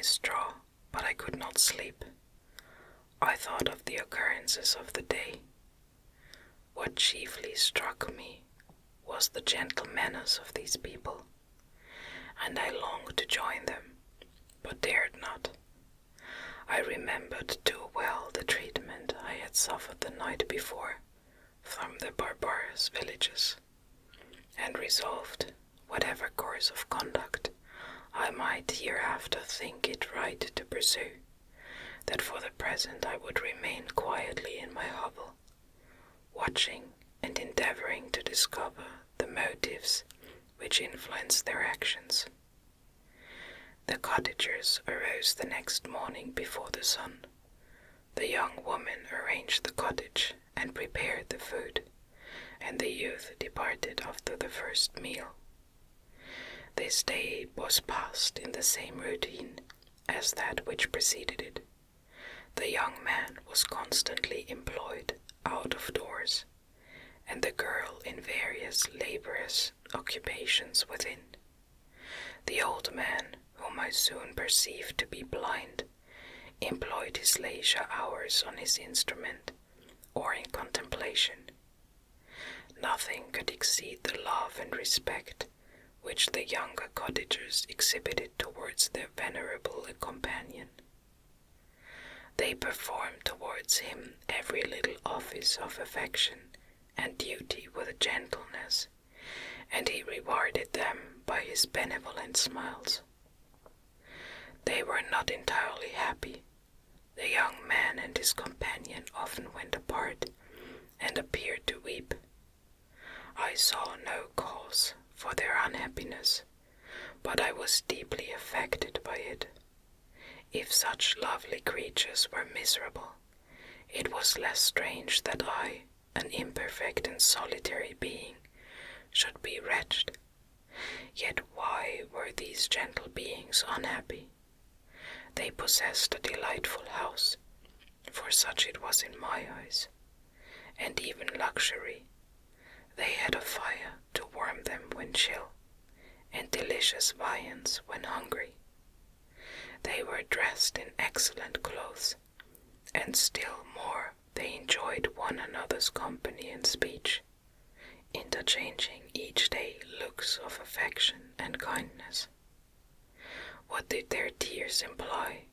straw, but I could not sleep. I thought of the occurrences of the day. What chiefly struck me was the gentle manners of these people, and I longed to join them, but dared not. I remembered too well the treatment I had suffered the night before from the barbarous villages, and resolved, whatever course of conduct I might hereafter think it right to pursue, that for the present I would remain quietly in my hovel, watching and endeavoring to discover the motives which influenced their actions. The cottagers arose the next morning before the sun. The young woman arranged the cottage and prepared the food, and the youth departed after the first meal. This day was passed in the same routine as that which preceded it. The young man was constantly employed out of doors, and the girl in various laborious occupations within. The old man, whom I soon perceived to be blind, employed his leisure hours on his instrument or in contemplation. Nothing could exceed the love and respect which the younger cottagers exhibited towards their venerable companion. They performed towards him every little office of affection and duty with gentleness, and he rewarded them by his benevolent smiles. They were not entirely happy. The young man and his companion often went apart and appeared to weep. I saw no cause for their unhappiness, but I was deeply affected by it. If such lovely creatures were miserable, it was less strange that I, an imperfect and solitary being, should be wretched. Yet why were these gentle beings unhappy? They possessed a delightful house, for such it was in my eyes, and even luxury. They had a fire to warm them when chill, and delicious viands when hungry. They were dressed in excellent clothes, and still more they enjoyed one another's company and speech, interchanging each day looks of affection and kindness. What did their tears imply?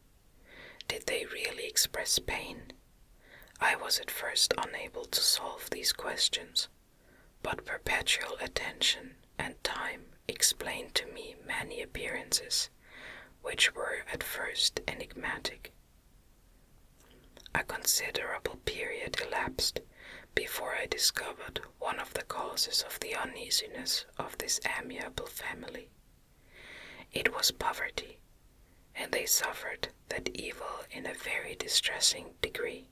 Did they really express pain? I was at first unable to solve these questions, but perpetual attention and time explained to me many appearances which were at first enigmatic. A considerable period elapsed before I discovered one of the causes of the uneasiness of this amiable family. It was poverty, and they suffered that evil in a very distressing degree.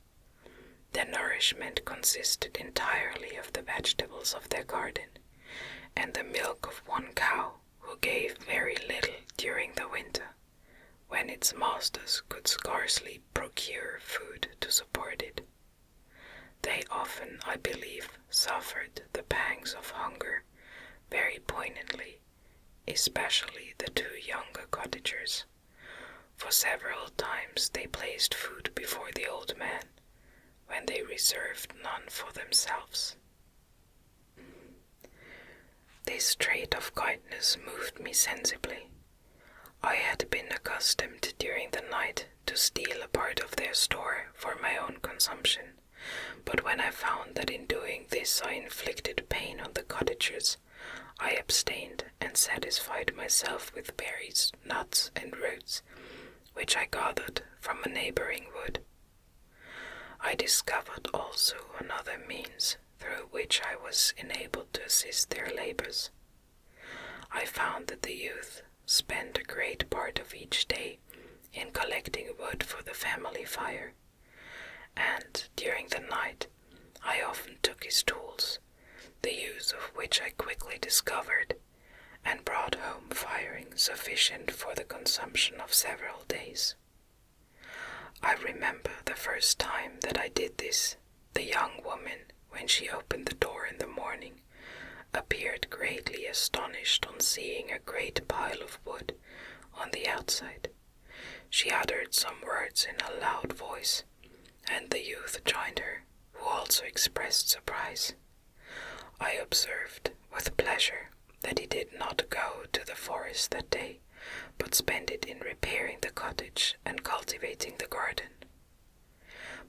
Their nourishment consisted entirely of the vegetables of their garden, and the milk of one cow, who gave very little during the winter, when its masters could scarcely procure food to support it. They often, I believe, suffered the pangs of hunger very poignantly, especially the two younger cottagers. For several times they placed food before the old man, when they reserved none for themselves. This trait of kindness moved me sensibly. I had been accustomed during the night to steal a part of their store for my own consumption, but when I found that in doing this I inflicted pain on the cottagers, I abstained and satisfied myself with berries, nuts, and roots, which I gathered from a neighboring wood. I discovered also another means through which I was enabled to assist their labors. I found that the youth spent a great part of each day in collecting wood for the family fire, and during the night I often took his tools, the use of which I quickly discovered, and brought home firing sufficient for the consumption of several days. I remember the first time that I did this, the young woman, when she opened the door in the morning, appeared greatly astonished on seeing a great pile of wood on the outside. She uttered some words in a loud voice, and the youth joined her, who also expressed surprise. I observed with pleasure that he did not go to the forest that day, but spent it in repairing the cottage and cultivating the garden.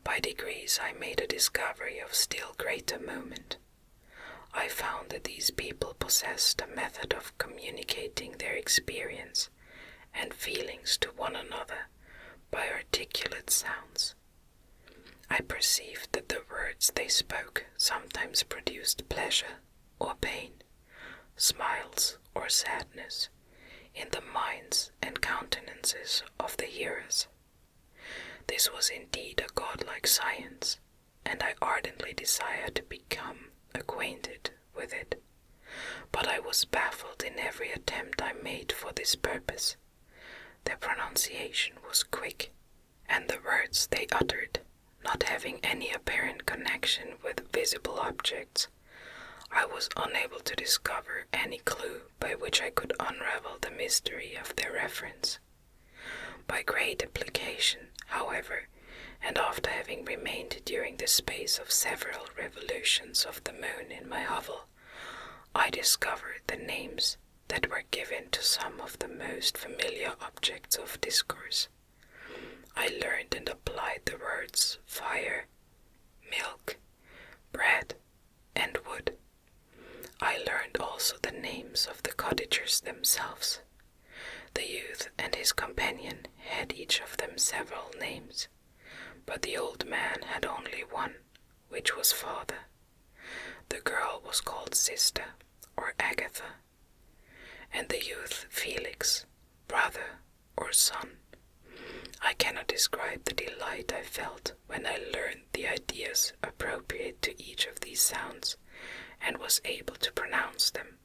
By degrees I made a discovery of still greater moment. I found that these people possessed a method of communicating their experience and feelings to one another by articulate sounds. I perceived that the words they spoke sometimes produced pleasure or pain, smiles or sadness, in the minds and countenances of the hearers. This was indeed a godlike science, and I ardently desired to become acquainted with it. But I was baffled in every attempt I made for this purpose. Their pronunciation was quick, and the words they uttered, not having any apparent connection with visible objects, I was unable to discover any clue by which I could unravel the mystery of their reference. By great application, however, and after having remained during the space of several revolutions of the moon in my hovel, I discovered the names that were given to some of the most familiar objects of discourse. I learned and applied the words fire, milk, bread, and wood. I learned also the names of the cottagers themselves. The youth and his companion had each of them several names, but the old man had only one, which was father. The girl was called sister, or Agatha, and the youth Felix, brother, or son. I cannot describe the delight I felt when I learned the ideas appropriate to each of these sounds, and was able to pronounce them.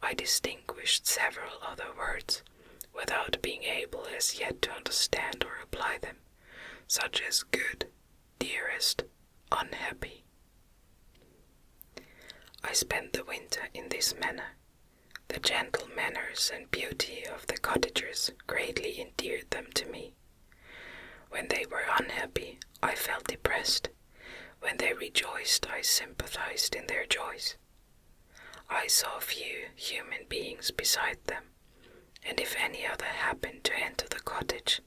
I distinguished several other words, without being able as yet to understand or apply them, such as good, dearest, unhappy. I spent the winter in this manner. The gentle manners and beauty of the cottagers greatly endeared them to me. When they were unhappy, I felt depressed. When they rejoiced, I sympathized in their joys. I saw few human beings beside them, and if any other happened to enter the cottage,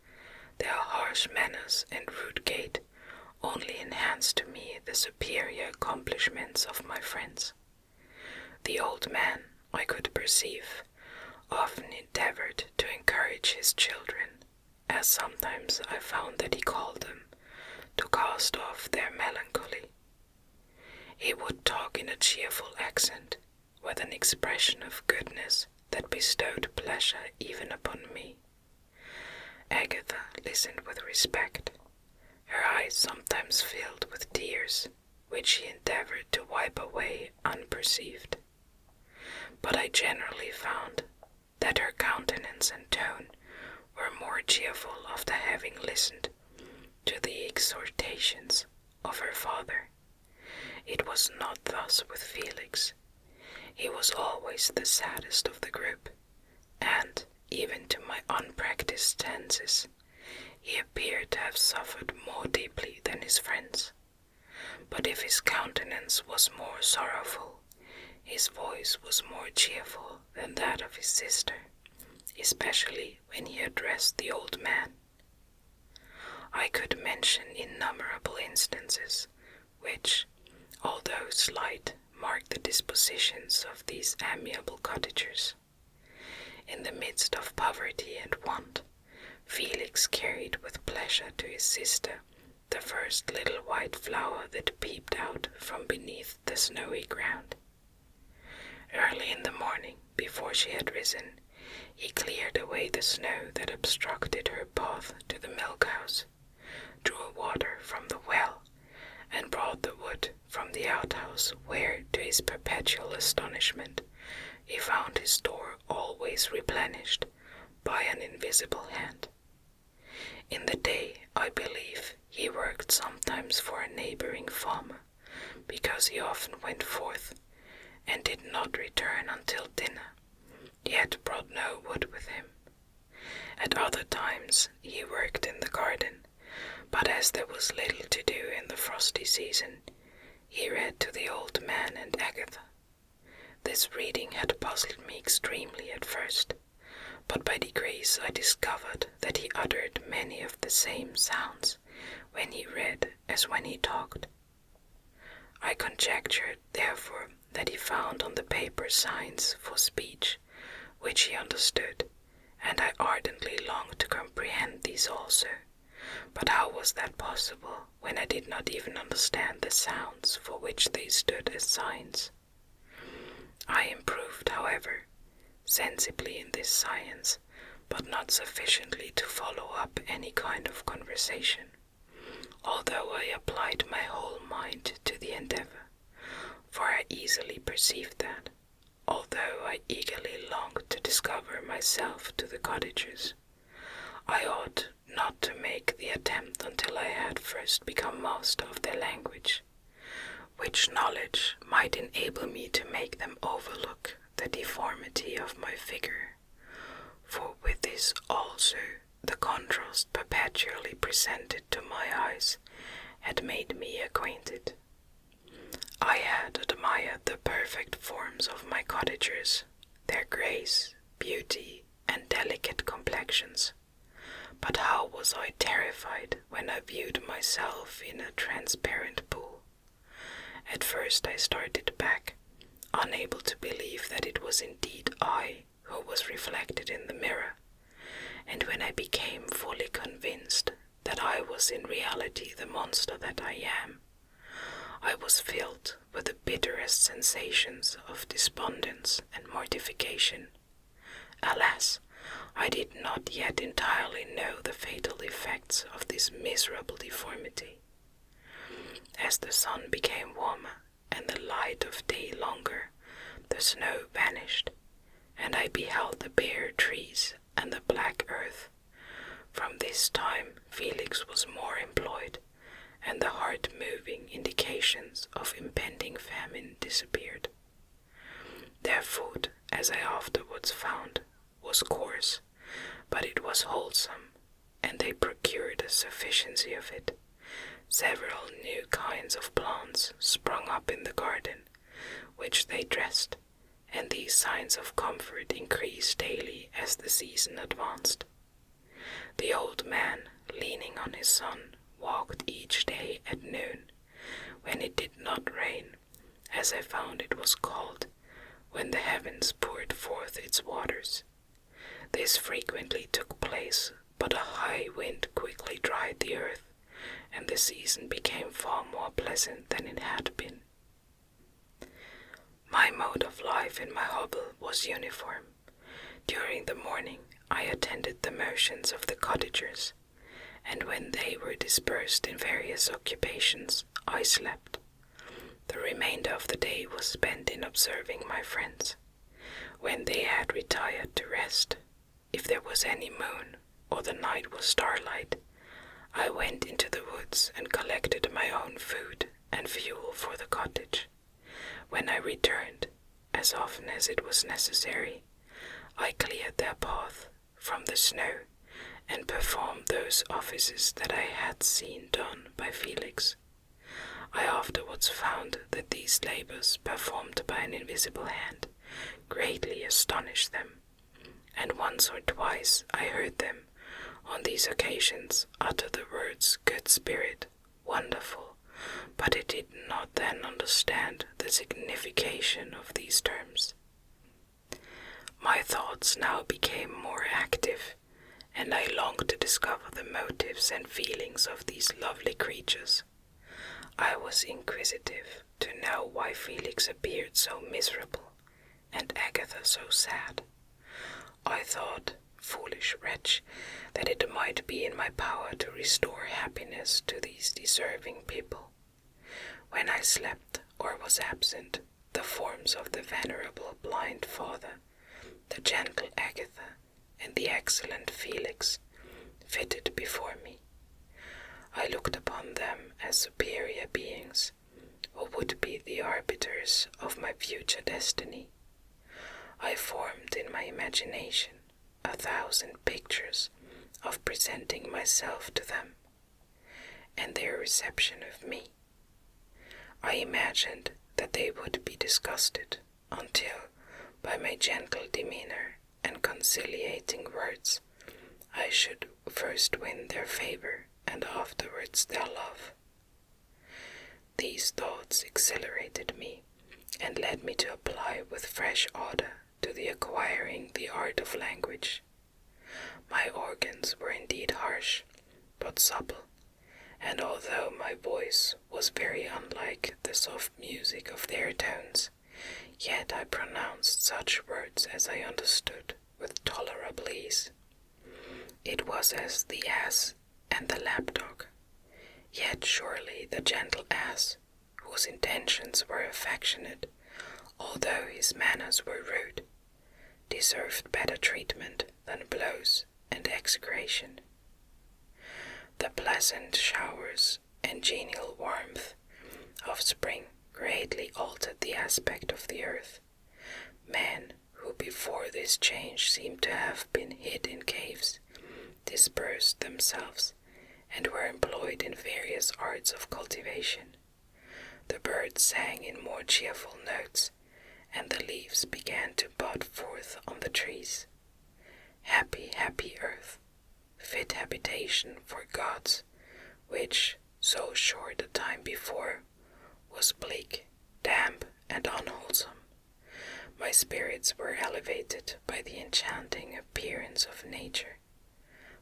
their harsh manners and rude gait only enhanced to me the superior accomplishments of my friends. The old man, I could perceive, often endeavored to encourage his children, as sometimes I found that he called them, to cast off their melancholy. He would talk in a cheerful accent, with an expression of goodness that bestowed pleasure even upon me. Agatha listened with respect. Her eyes sometimes filled with tears, which she endeavored to wipe away unperceived. But I generally found that her countenance and tone were more cheerful after having listened to the exhortations of her father. It was not thus with Felix. He was always the saddest of the group, and, even to my unpracticed senses, he appeared to have suffered more deeply than his friends. But if his countenance was more sorrowful, his voice was more cheerful than that of his sister, especially when he addressed the old man. I could mention innumerable instances which, although slight, mark the dispositions of these amiable cottagers. In the midst of poverty and want, Felix carried with pleasure to his sister the first little white flower that peeped out from beneath the snowy ground. Early in the morning, before she had risen, he cleared away the snow that obstructed her path to the milk-house, drew water from the well, and brought the wood from the outhouse, where, to his perpetual astonishment, he found his store always replenished by an invisible hand. In the day, I believe, he worked sometimes for a neighboring farmer, because he often went forth, and did not return until dinner, yet brought no wood with him. At other times he But as there was little to do in the frosty season, he read to the old man and Agatha. This reading had puzzled me extremely at first, but by degrees I discovered that he uttered many of the same sounds when he read as when he talked. I conjectured, therefore, that he found on the paper signs for speech, which he understood, and I ardently longed to comprehend these also. But how was that possible, when I did not even understand the sounds for which they stood as signs? I improved, however, sensibly in this science, but not sufficiently to follow up any kind of conversation, although I applied my whole mind to the endeavor, for I easily perceived that, although I eagerly longed to discover myself to the cottagers, I ought not to make the attempt until I had first become master of their language, which knowledge might enable me to make them overlook the deformity of my figure, for with this also the contrast perpetually presented to my eyes had made me acquainted. I had admired the perfect forms of my cottagers, their grace, beauty, and delicate complexions, but how was I terrified when I viewed myself in a transparent pool. At first I started back, unable to believe that it was indeed I who was reflected in the mirror, and when I became fully convinced that I was in reality the monster that I am, I was filled with the bitterest sensations of despondence and mortification. Alas, I did not yet entirely know the fatal effects of this miserable deformity. As the sun became warmer and the light of day longer, the snow vanished, and I beheld the bare trees and the black earth. From this time Felix was more employed, and the heart-moving indications of impending famine disappeared. Their food, as I afterwards found, was coarse, but it was wholesome, and they procured a sufficiency of it. Several new kinds of plants sprung up in the garden, which they dressed, and these signs of comfort increased daily as the season advanced. The old man, leaning on his son, walked each day at noon, when it did not rain, as I found it was called, when the heavens poured forth its waters. This frequently took place, but a high wind quickly dried the earth, and the season became far more pleasant than it had been. My mode of life in my hovel was uniform. During the morning I attended the motions of the cottagers, and when they were dispersed in various occupations, I slept. The remainder of the day was spent in observing my friends. When they had retired to rest, if there was any moon, or the night was starlight, I went into the woods and collected my own food and fuel for the cottage. When I returned, as often as it was necessary, I cleared their path from the snow and performed those offices that I had seen done by Felix. I afterwards found that these labors, performed by an invisible hand, greatly astonished them, and once or twice I heard them, on these occasions, utter the words "good spirit," "wonderful," but I did not then understand the signification of these terms. My thoughts now became more active, and I longed to discover the motives and feelings of these lovely creatures. I was inquisitive to know why Felix appeared so miserable, and Agatha so sad. I thought, foolish wretch, that it might be in my power to restore happiness to these deserving people. When I slept or was absent, the forms of the venerable blind father, the gentle Agatha, and the excellent Felix flitted before me. I looked upon them as superior beings, who would be the arbiters of my future destiny. I formed in my imagination 1,000 pictures of presenting myself to them, and their reception of me. I imagined that they would be disgusted until, by my gentle demeanor and conciliating words, I should first win their favor and afterwards their love. These thoughts exhilarated me and led me to apply with fresh ardor to the acquiring the art of language. My organs were indeed harsh, but supple, and although my voice was very unlike the soft music of their tones, yet I pronounced such words as I understood with tolerable ease. It was as the ass and the lapdog, yet surely the gentle ass, whose intentions were affectionate, although his manners were rude, deserved better treatment than blows and execration. The pleasant showers and genial warmth of spring greatly altered the aspect of the earth. Men, who before this change seemed to have been hid in caves, dispersed themselves and were employed in various arts of cultivation. The birds sang in more cheerful notes, and the leaves began to bud forth on the trees. Happy, happy earth, fit habitation for gods, which, so short a time before, was bleak, damp, and unwholesome. My spirits were elevated by the enchanting appearance of nature.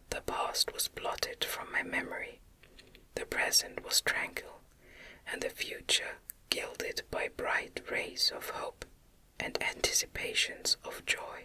The past was blotted from my memory, the present was tranquil, and the future gilded by bright rays of hope and anticipations of joy.